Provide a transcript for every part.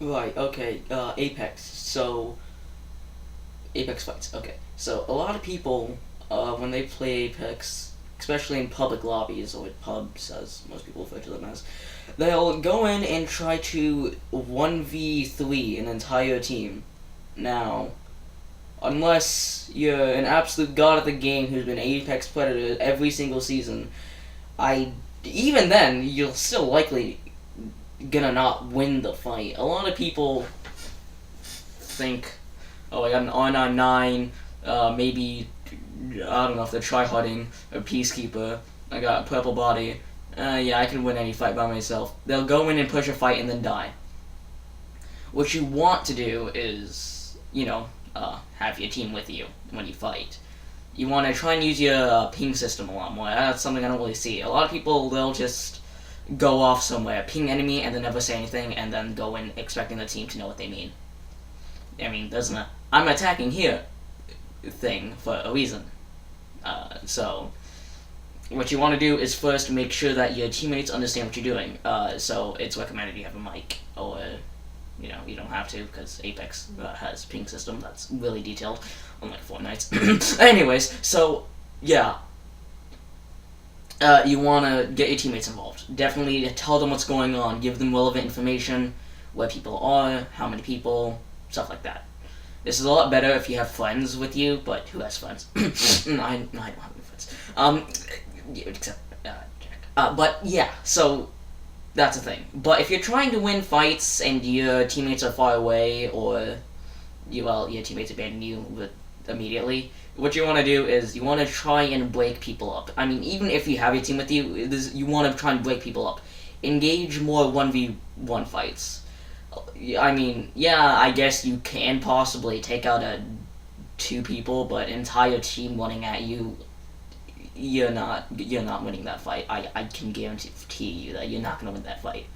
Right, okay, Apex. So, Apex fights. Okay. So, a lot of people, when they play Apex, especially in public lobbies, or pubs, as most people refer to them as, they'll go in and try to 1v3 an entire team. Now, unless you're an absolute god at the game who's been Apex Predator every single season, I even then you'll still likely gonna not win the fight. A lot of people think, oh, I got an R99, maybe, I don't know if they're tryharding, a Peacekeeper, I got a purple body, yeah, I can win any fight by myself. They'll go in and push a fight and then die. What you want to do is, have your team with you when you fight. You want to try and use your ping system a lot more. That's something I don't really see. A lot of people, they'll just go off somewhere, ping enemy, and then never say anything, and then go in expecting the team to know what they mean. I mean, there's an I'm attacking here thing for a reason. So, what you want to do is first make sure that your teammates understand what you're doing. So, it's recommended you have a mic, or, you don't have to, because Apex has ping system that's really detailed, unlike Fortnite's. Anyways, so, yeah. You want to get your teammates involved. Definitely tell them what's going on, give them relevant information, where people are, how many people, stuff like that. This is a lot better if you have friends with you, but who has friends? I don't have any friends. Except Jack. But yeah, so that's the thing. But if you're trying to win fights and your teammates are far away, or your teammates abandon you immediately, what you want to do is you want to try and break people up. I mean, even if you have your team with you, you want to try and break people up. Engage more 1v1 fights. I mean, yeah, I guess you can possibly take out two people, but entire team running at you, you're not winning that fight. I can guarantee you that you're not gonna win that fight.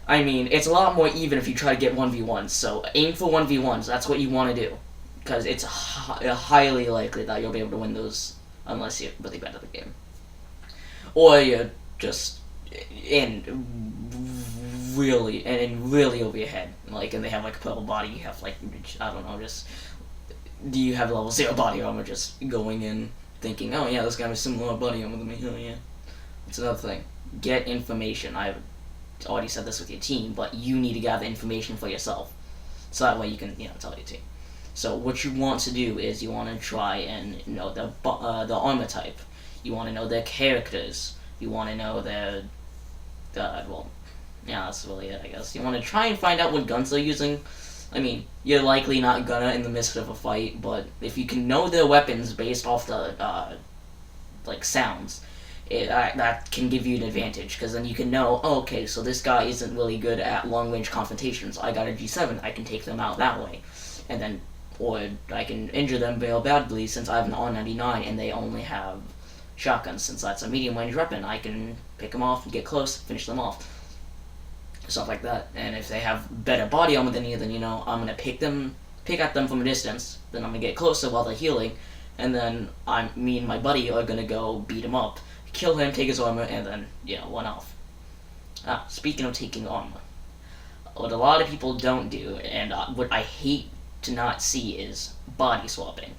I mean, it's a lot more even if you try to get 1v1s, so aim for 1v1s, that's what you want to do. Because it's highly likely that you'll be able to win those unless you're really bad at the game. Or you're just in really over your head. Like, and they have like a purple body, you have like, I don't know, just, do you have level 0 body armor, just going in thinking, oh yeah, this guy has similar body armor than me, oh yeah. It's another thing. Get information. I've already said this with your team, but you need to gather information for yourself. So that way you can, tell your team. So what you want to do is you want to try and know the armor type. You want to know their characters. You want to know their, yeah, that's really it, I guess. You want to try and find out what guns they're using. I mean, you're likely not gonna in the midst of a fight, but if you can know their weapons based off the, sounds, that can give you an advantage, because then you can know, oh, okay, so this guy isn't really good at long-range confrontations. I got a G7, I can take them out that way. And then, or I can injure them real badly since I have an R99 and they only have shotguns. Since that's a medium-range weapon, I can pick them off, get close, finish them off. Stuff like that. And if they have better body armor than you, then I'm gonna pick at them from a distance. Then I'm gonna get closer while they're healing, and then me and my buddy are gonna go beat him up, kill him, take his armor, and then one off. Speaking of taking armor, what a lot of people don't do, and what I hate to not see, is body swapping.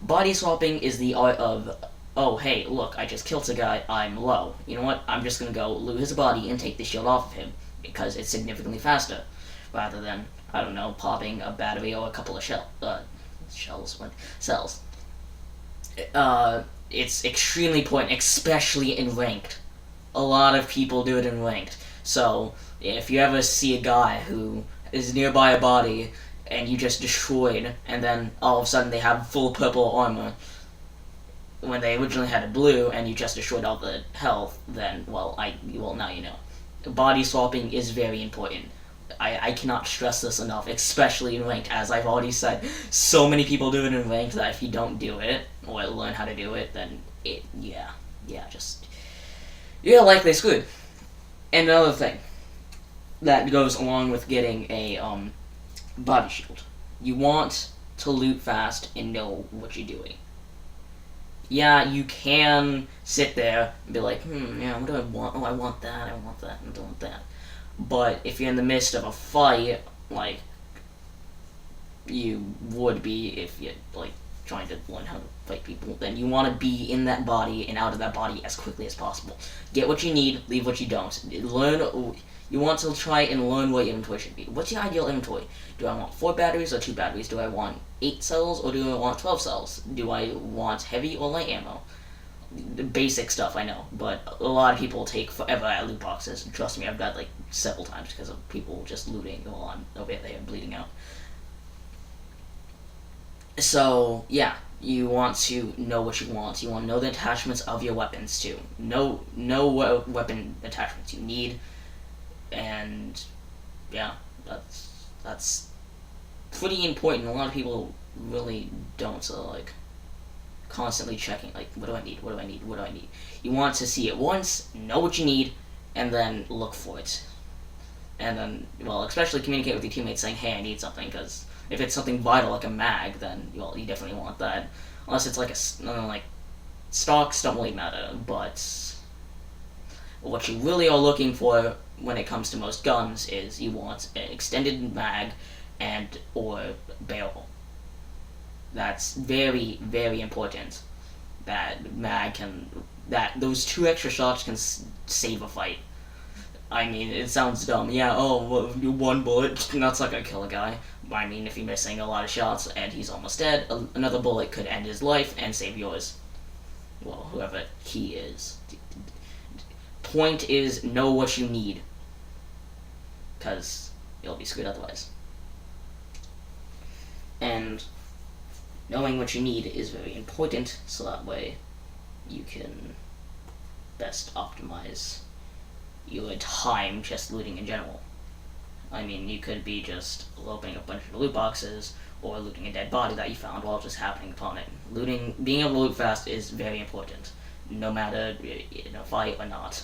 Body swapping is the art of, oh hey, look, I just killed a guy, I'm low. You know what? I'm just gonna go loot his body and take the shield off of him, because it's significantly faster, rather than, I don't know, popping a battery or a couple of cells. It's extremely important, especially in ranked. A lot of people do it in ranked. So, if you ever see a guy who is nearby a body, and you just destroyed, and then all of a sudden they have full purple armor, when they originally had a blue, and you just destroyed all the health, then, now you know. Body swapping is very important. I cannot stress this enough, especially in ranked. As I've already said, so many people do it in ranked that if you don't do it, or learn how to do it, then you're likely screwed. And another thing that goes along with getting a body shield. You want to loot fast and know what you're doing. Yeah, you can sit there and be like, what do I want? Oh, I want that, I want that, and I don't want that. But if you're in the midst of a fight, like you would be if you're like trying to learn how to fight people. Then you want to be in that body and out of that body as quickly as possible. Get what you need, leave what you don't. Learn. You want to try and learn what your inventory should be. What's your ideal inventory? Do I want 4 batteries or 2 batteries? Do I want 8 cells or do I want 12 cells? Do I want heavy or light ammo? The basic stuff, I know, but a lot of people take forever at loot boxes. Trust me, I've died like several times because of people just looting while I'm over there bleeding out. So, yeah, you want to know what you want. You want to know the attachments of your weapons, too. Know what weapon attachments you need, and, yeah, that's pretty important. A lot of people really don't, so, like, constantly checking, like, what do I need, what do I need, what do I need? You want to see it once, know what you need, and then look for it. And then, well, especially communicate with your teammates saying, hey, I need something, because if it's something vital like a mag, then well, you definitely want that. Unless it's like stocks don't really matter, but what you really are looking for when it comes to most guns is you want an extended mag and or barrel. That's very, very important. That those 2 extra shots can save a fight. I mean, it sounds dumb. Yeah, well, 1 bullet, that's not gonna kill a guy. I mean, if you're missing a lot of shots and he's almost dead, another bullet could end his life and save yours. Well, whoever he is. Point is, know what you need. Because you'll be screwed otherwise. And knowing what you need is very important, so that way you can best optimize your time just looting in general. I mean, you could be just opening a bunch of loot boxes or looting a dead body that you found while just happening upon it. Looting, being able to loot fast is very important, no matter in a fight or not.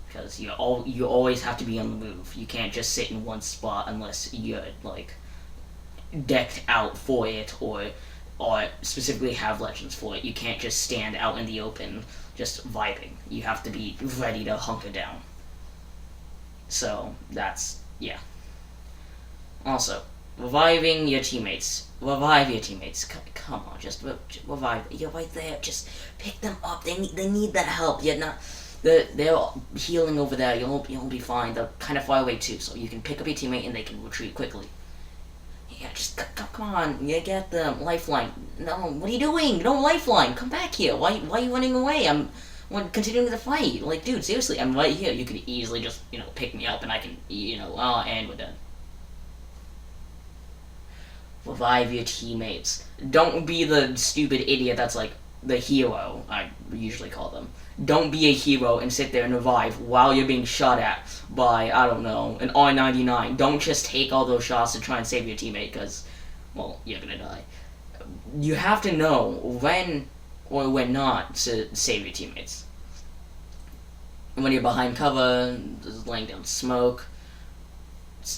Because you always have to be on the move. You can't just sit in one spot unless you're like decked out for it or specifically have legends for it. You can't just stand out in the open just vibing. You have to be ready to hunker down. So, that's, yeah. Also, reviving your teammates. Revive your teammates. Come on, just revive. You're right there. Just pick them up. They need that help. You're not... They're healing over there. You'll be fine. They're kind of far away too, so you can pick up your teammate and they can retreat quickly. Yeah, just come on. You get them. Lifeline. No, what are you doing? No lifeline. Come back here. Why are you running away? I'm continuing the fight. Like, dude, seriously, I'm right here. You could easily just, pick me up and I can, and we're done. Revive your teammates. Don't be the stupid idiot that's like the hero, I usually call them. Don't be a hero and sit there and revive while you're being shot at by, I don't know, an R99. Don't just take all those shots to try and save your teammate, because, well, you're gonna die. You have to know when or when not to save your teammates. When you're behind cover, just laying down smoke,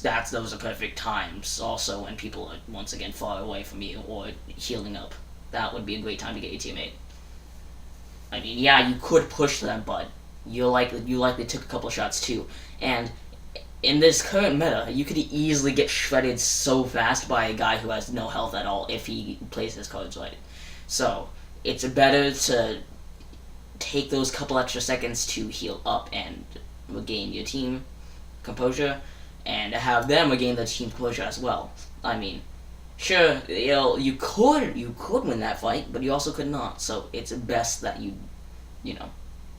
those are perfect times. Also, when people are once again far away from you or healing up, that would be a great time to get your teammate. I mean, yeah, you could push them, but you likely took a couple shots too. And in this current meta, you could easily get shredded so fast by a guy who has no health at all if he plays his cards right. So it's better to take those couple extra seconds to heal up and regain your team composure, and have them regain their team composure as well. I mean, sure, you could win that fight, but you also could not. So it's best that you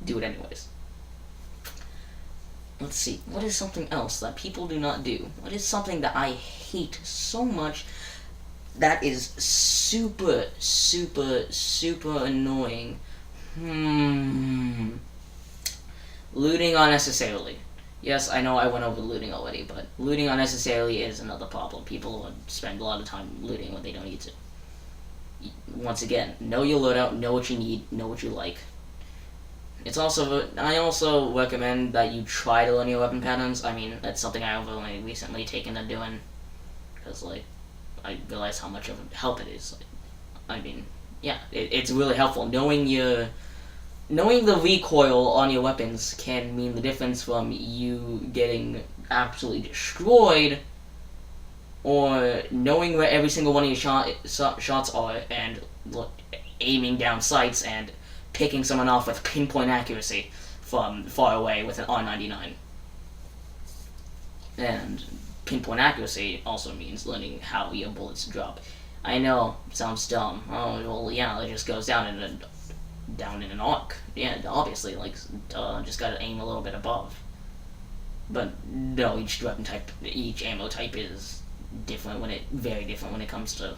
do it anyways. Let's see. What is something else that people do not do? What is something that I hate so much that is super, super, super annoying? Looting unnecessarily. Yes, I know I went over looting already, but looting unnecessarily is another problem. People spend a lot of time looting when they don't need to. Once again, know your loadout, know what you need, know what you like. I also recommend that you try to learn your weapon patterns. I mean, that's something I've only recently taken to doing, because, I realize how much of a help it is. I mean, yeah, it's really helpful. Knowing the recoil on your weapons can mean the difference from you getting absolutely destroyed, or knowing where every single one of your shots are and aiming down sights and picking someone off with pinpoint accuracy from far away with an R99. And pinpoint accuracy also means learning how your bullets drop. I know, sounds dumb. Oh, well, yeah, it just goes down in an arc. Yeah, obviously, just gotta aim a little bit above. But no, each ammo type is very different when it comes to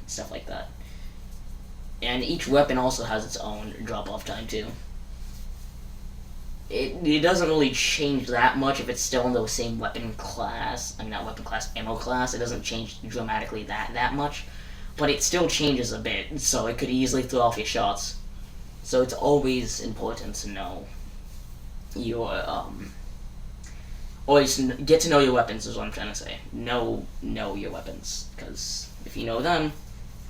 stuff like that. And each weapon also has its own drop-off time too. It doesn't really change that much if it's still in the same weapon class. I mean, not weapon class, ammo class. It doesn't change dramatically that much. But it still changes a bit, so it could easily throw off your shots. So it's always important to know your, always get to know your weapons is what I'm trying to say. Know your weapons, because if you know them,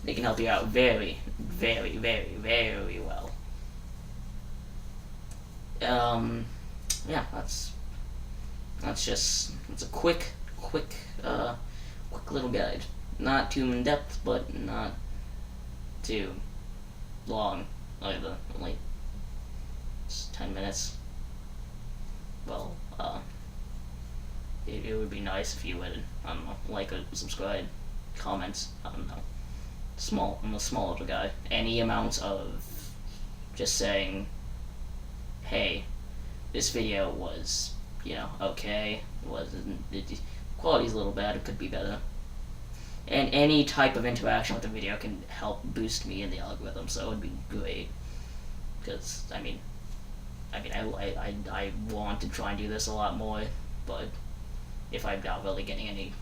they can help you out very, very, very, very well. Yeah, that's a quick little guide. Not too in depth, but not too long either. Only 10 minutes. Well, it would be nice if you would, I don't know, like or subscribe, comment, I don't know. I'm a small little guy. Any amount of just saying, hey, this video was, okay, quality's a little bad, it could be better. And any type of interaction with the video can help boost me in the algorithm, so it would be great. Because, I want to try and do this a lot more, but if I'm not really getting any,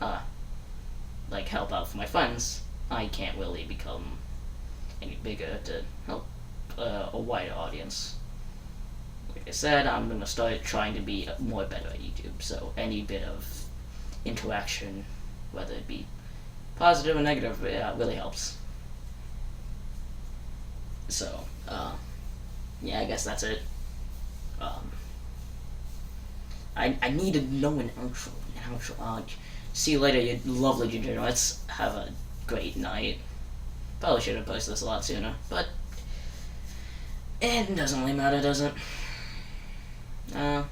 help out from my friends, I can't really become any bigger to help a wider audience. Like I said, I'm going to start trying to be more better at YouTube, so any bit of interaction, whether it be positive or negative, really helps. So, yeah, I guess that's it. I need to know an outro. See you later, you lovely ginger. Let's have a great night. Probably should have posted this a lot sooner, but it doesn't really matter, does it? Yeah.